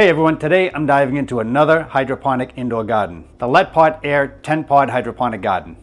Hey everyone, today I'm diving into another hydroponic indoor garden, the LetPot Air 10-pod hydroponic garden.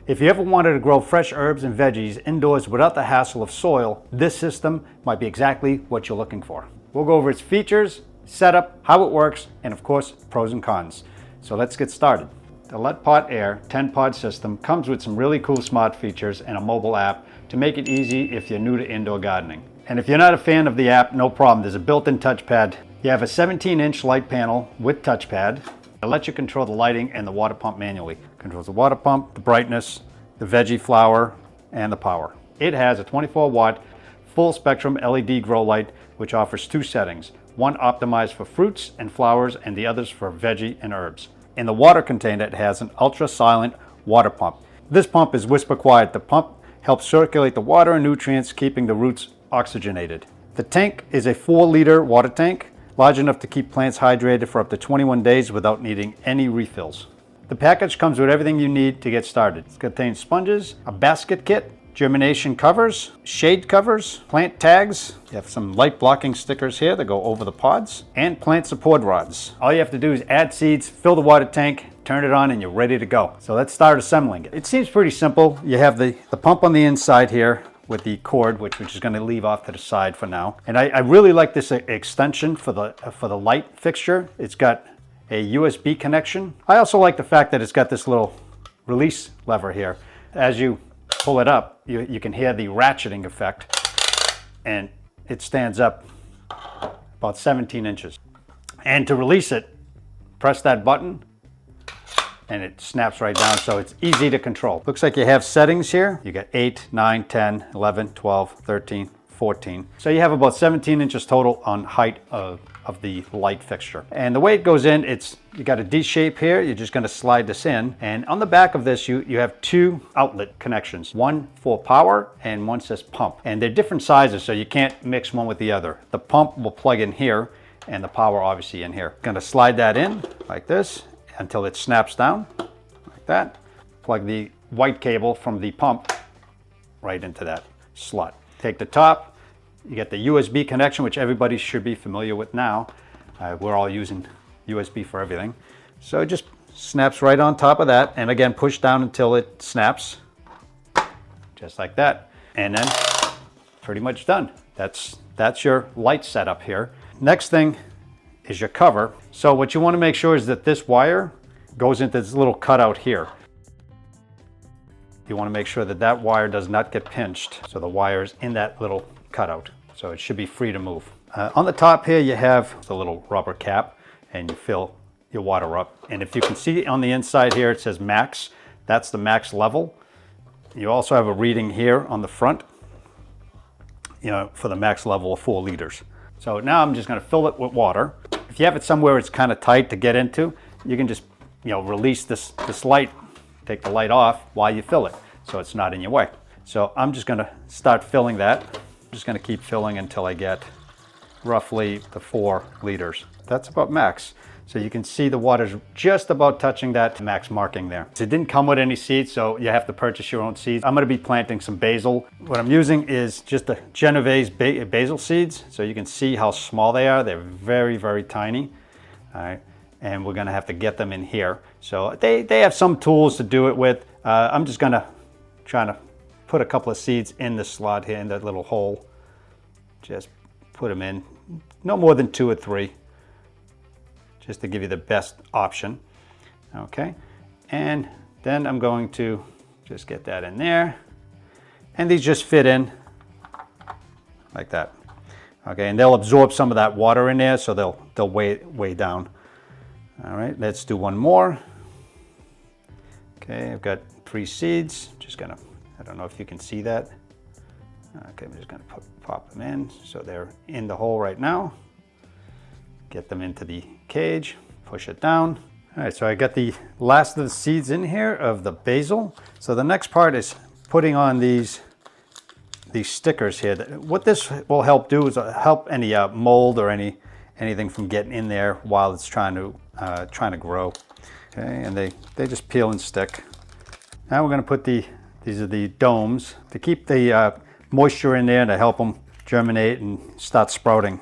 If you ever wanted to grow fresh herbs and veggies indoors without the hassle of soil, this system might be exactly what you're looking for. We'll go over its features, setup, how it works, and of course, pros and cons. So let's get started. The LetPot Air 10-pod system comes with some really cool smart features and a mobile app to make it easy if you're new to indoor gardening. And if you're not a fan of the app, no problem. There's a built-in touchpad. You have a 17-inch light panel with touchpad. It lets you control the lighting and the water pump manually. Controls the water pump, the brightness, the veggie flower, and the power. It has a 24-watt full spectrum LED grow light, which offers two settings. One optimized for fruits and flowers, and the others for veggie and herbs. In the water container, it has an ultra-silent water pump. This pump is whisper quiet. The pump helps circulate the water and nutrients, keeping the roots oxygenated. The tank is a 4-liter water tank, large enough to keep plants hydrated for up to 21 days without needing any refills. The package comes with everything you need to get started. It contains sponges, a basket kit, germination covers, shade covers, plant tags. You have some light blocking stickers here that go over the pods, and plant support rods. All you have to do is add seeds, fill the water tank, turn it on, and you're ready to go. So let's start assembling it. It seems pretty simple. You have the pump on the inside here with the cord, which we're just going to leave off to the side for now. And I really like this extension for the light fixture. It's got a USB connection. I also like the fact that it's got this little release lever here. As you pull it up, you can hear the ratcheting effect, and it stands up about 17 inches. And to release it, press that button, and it snaps right down, so it's easy to control. Looks like you have settings here. You got 8, 9, 10, 11, 12, 13, 14. So you have about 17 inches total on height of the light fixture. And the way it goes in, you got a D shape here. You're just gonna slide this in. And on the back of this, you have two outlet connections. One for power and one says pump. And they're different sizes, so you can't mix one with the other. The pump will plug in here and the power obviously in here. Gonna slide that in like this until it snaps down, like that. Plug the white cable from the pump right into that slot. Take the top, you get the USB connection, which everybody should be familiar with now. We're all using USB for everything. So it just snaps right on top of that, and again, push down until it snaps, just like that. And then pretty much done. That's your light setup here. Next thing is your cover. So what you want to make sure is that this wire goes into this little cutout here. You want to make sure that that wire does not get pinched. So the wire is in that little cutout. So it should be free to move. On the top here, you have the little rubber cap, and you fill your water up. And if you can see on the inside here, it says max. That's the max level. You also have a reading here on the front, for the max level of 4 liters. So now I'm just going to fill it with water. If you have it somewhere it's kind of tight to get into, you can just release this light, take the light off while you fill it, so it's not in your way. So I'm just going to start filling that. I'm just going to keep filling until I get roughly the 4 liters. That's about max. So you can see the water's just about touching that max marking there. It didn't come with any seeds, so you have to purchase your own seeds. I'm going to be planting some basil. What I'm using is just the Genovese basil seeds, so you can see how small they are. They're very, very tiny. All right, and we're going to have to get them in here. So they have some tools to do it with. I'm just going to try to put a couple of seeds in the slot here, in that little hole. Just put them in, no more than 2 or 3. Just to give you the best option. Okay, and then I'm going to just get that in there, and these just fit in like that. Okay, and they'll absorb some of that water in there, so they'll weigh down. All right, let's do one more. Okay, I've got 3 seeds. Just gonna, I don't know if you can see that. Okay, I'm just gonna pop them in, so they're in the hole right now. Get them into the cage, push it down. All right, so I got the last of the seeds in here of the basil. So the next part is putting on these stickers here. What this will help do is help any mold or anything from getting in there while it's trying to grow. Okay, and they just peel and stick. Now we're going to put these are the domes to keep the moisture in there and to help them germinate and start sprouting.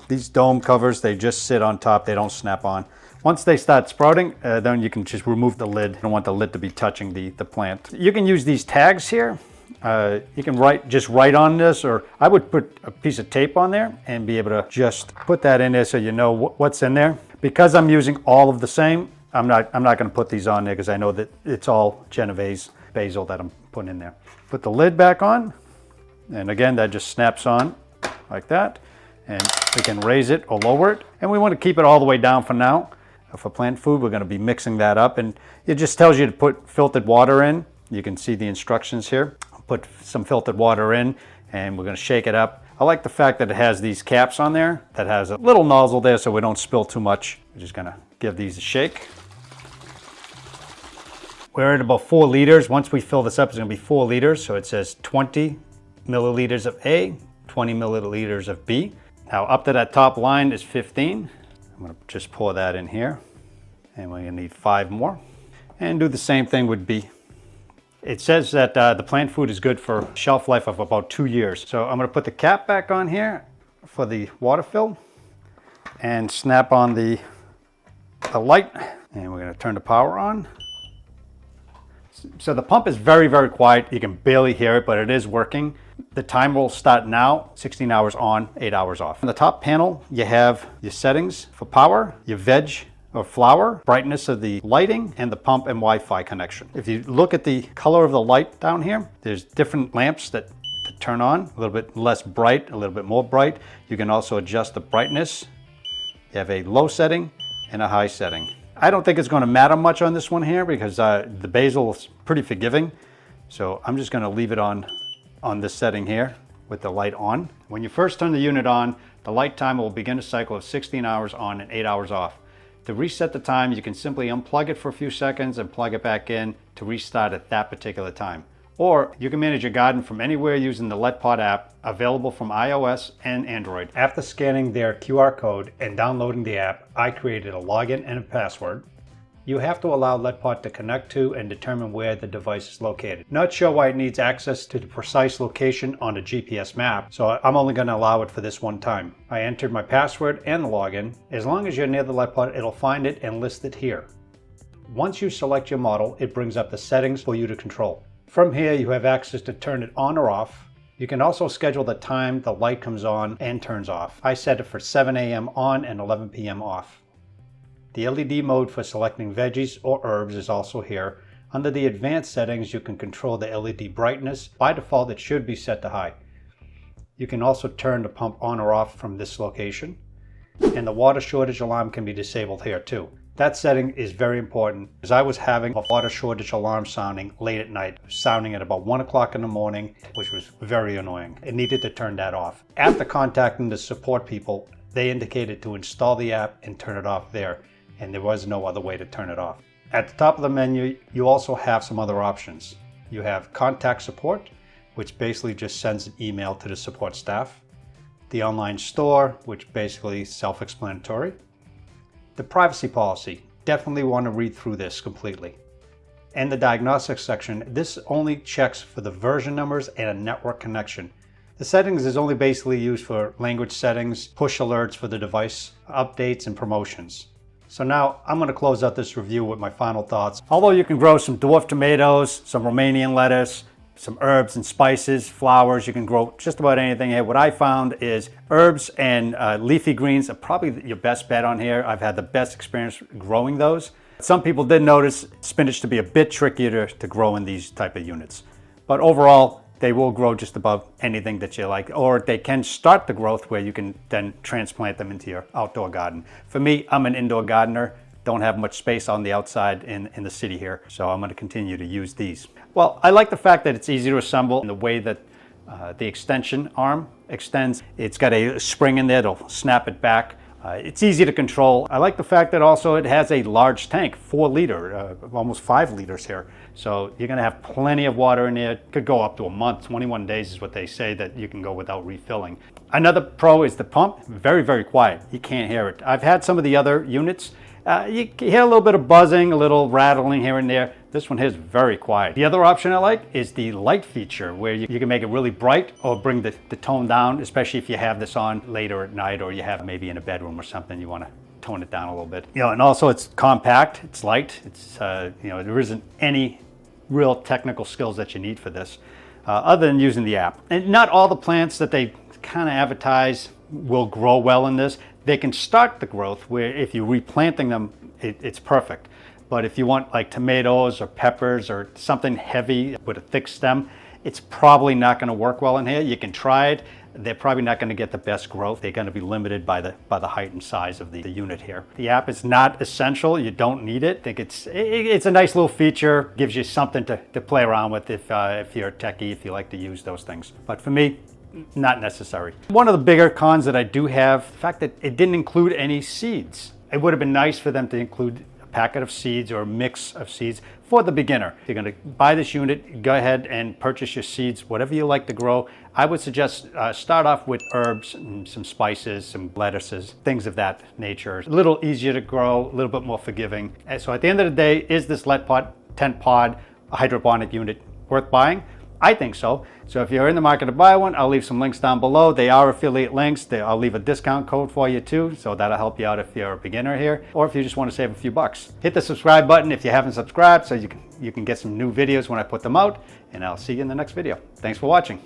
These dome covers, they just sit on top, they don't snap on. Once they start sprouting, then you can just remove the lid. You don't want the lid to be touching the plant. You can use these tags here. You can just write on this, or I would put a piece of tape on there and be able to just put that in there so you know what's in there. Because I'm using all of the same, I'm not going to put these on there because I know that it's all Genovese basil that I'm putting in there. Put the lid back on, and again, that just snaps on like that. And we can raise it or lower it, and we want to keep it all the way down for now. For plant food, we're going to be mixing that up, and it just tells you to put filtered water in. You can see the instructions here. Put some filtered water in, and we're going to shake it up. I like the fact that it has these caps on there that has a little nozzle there so we don't spill too much. We're just going to give these a shake. We're at about 4 liters. Once we fill this up, it's going to be 4 liters. So it says 20 milliliters of A, 20 milliliters of B. Now up to that top line is 15. I'm going to just pour that in here, and we're going to need 5 more. And do the same thing with B. It says that the plant food is good for shelf life of about 2 years. So I'm going to put the cap back on here for the water fill and snap on the light, and we're going to turn the power on. So the pump is very, very quiet. You can barely hear it, but it is working. The timer will start now, 16 hours on, 8 hours off. On the top panel, you have your settings for power, your veg or flower, brightness of the lighting, and the pump and Wi-Fi connection. If you look at the color of the light down here, there's different lamps that turn on, a little bit less bright, a little bit more bright. You can also adjust the brightness. You have a low setting and a high setting. I don't think it's going to matter much on this one here because the basil is pretty forgiving. So I'm just going to leave it on this setting here with the light on. When you first turn the unit on, the light timer will begin a cycle of 16 hours on and 8 hours off. To reset the time, you can simply unplug it for a few seconds and plug it back in to restart at that particular time. Or you can manage your garden from anywhere using the LetPot app, available from iOS and Android. After scanning their QR code and downloading the app, I created a login and a password. You have to allow LetPot to connect to and determine where the device is located. Not sure why it needs access to the precise location on a GPS map, so I'm only going to allow it for this one time. I entered my password and the login. As long as you're near the LetPot, it'll find it and list it here. Once you select your model, it brings up the settings for you to control. From here, you have access to turn it on or off. You can also schedule the time the light comes on and turns off. I set it for 7 a.m. on and 11 p.m. off. The LED mode for selecting veggies or herbs is also here. Under the advanced settings, you can control the LED brightness. By default, it should be set to high. You can also turn the pump on or off from this location. And the water shortage alarm can be disabled here too. That setting is very important because I was having a water shortage alarm sounding late at night, sounding at about 1 o'clock in the morning, which was very annoying. It needed to turn that off. After contacting the support people, they indicated to install the app and turn it off there, and there was no other way to turn it off. At the top of the menu, you also have some other options. You have contact support, which basically just sends an email to the support staff. The online store, which basically is self-explanatory. The privacy policy, definitely want to read through this completely. And the diagnostics section, this only checks for the version numbers and a network connection. The settings is only basically used for language settings, push alerts for the device, updates and promotions. So now I'm going to close out this review with my final thoughts. Although you can grow some dwarf tomatoes, some Romanian lettuce, some herbs and spices, flowers, you can grow just about anything here. What I found is herbs and leafy greens are probably your best bet on here. I've had the best experience growing those. Some people did notice spinach to be a bit trickier to grow in these type of units. But overall, they will grow just about anything that you like, or they can start the growth where you can then transplant them into your outdoor garden. For me, I'm an indoor gardener. Don't have much space on the outside in the city here, so I'm going to continue to use these. Well, I like the fact that it's easy to assemble in the way that the extension arm extends. It's got a spring in there that'll snap it back. It's easy to control. I like the fact that also it has a large tank, 4 liter, almost 5 liters here. So you're going to have plenty of water in there. It could go up to a month, 21 days is what they say that you can go without refilling. Another pro is the pump, very, very quiet. You can't hear it. I've had some of the other units. You hear a little bit of buzzing, a little rattling here and there. This one here is very quiet. The other option I like is the light feature, where you can make it really bright or bring the tone down, especially if you have this on later at night, or you have maybe in a bedroom or something, you want to tone it down a little bit. And also it's compact, it's light, it's there isn't any real technical skills that you need for this, other than using the app. And not all the plants that they kind of advertise will grow well in this. They can start the growth where if you're replanting them, it's perfect. But if you want like tomatoes or peppers or something heavy with a thick stem, it's probably not going to work well in here. You can try it. They're probably not going to get the best growth. They're going to be limited by the height and size of the unit here. The app is not essential. You don't need it. I think it's a nice little feature. Gives you something to play around with if you're a techie, if you like to use those things. But for me, not necessary. One of the bigger cons that I do have, the fact that it didn't include any seeds. It would have been nice for them to include a packet of seeds or a mix of seeds for the beginner. If you're going to buy this unit, go ahead and purchase your seeds, whatever you like to grow. I would suggest start off with herbs and some spices, some lettuces, things of that nature. A little easier to grow, a little bit more forgiving. And so at the end of the day, is this LetPot 10 pod hydroponic unit worth buying? I think so. So if you're in the market to buy one, I'll leave some links down below. They are affiliate links. I'll leave a discount code for you too, so that'll help you out if you're a beginner here, or if you just want to save a few bucks. Hit the subscribe button if you haven't subscribed, so you can get some new videos when I put them out, and I'll see you in the next video. Thanks for watching.